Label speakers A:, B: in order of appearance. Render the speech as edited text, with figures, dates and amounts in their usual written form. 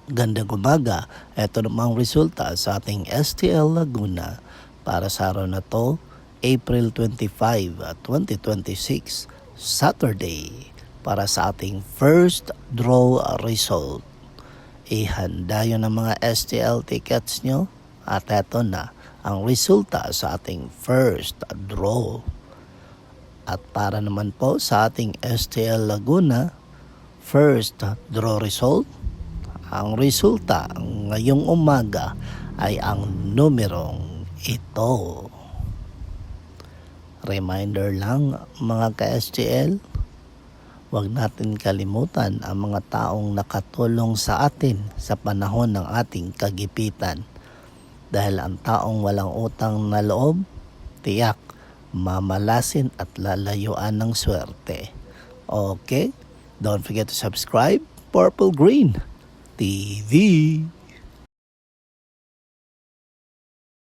A: Gandang umaga, ito namang resulta sa ating STL Laguna para sa araw na to, April 25, 2026, Saturday, para sa ating first draw result. Ihanda yun ang mga STL tickets nyo at eto na ang resulta sa ating first draw. At para naman po sa ating STL Laguna, first draw result, ang resulta ngayong umaga ay ang numerong ito. Reminder lang mga ka-STL, huwag natin kalimutan ang mga taong nakatulong sa atin sa panahon ng ating kagipitan. Dahil ang taong walang utang na loob, tiyak, mamalasin at lalayuan ng swerte. Okay? Don't forget to subscribe, Purple Green TV.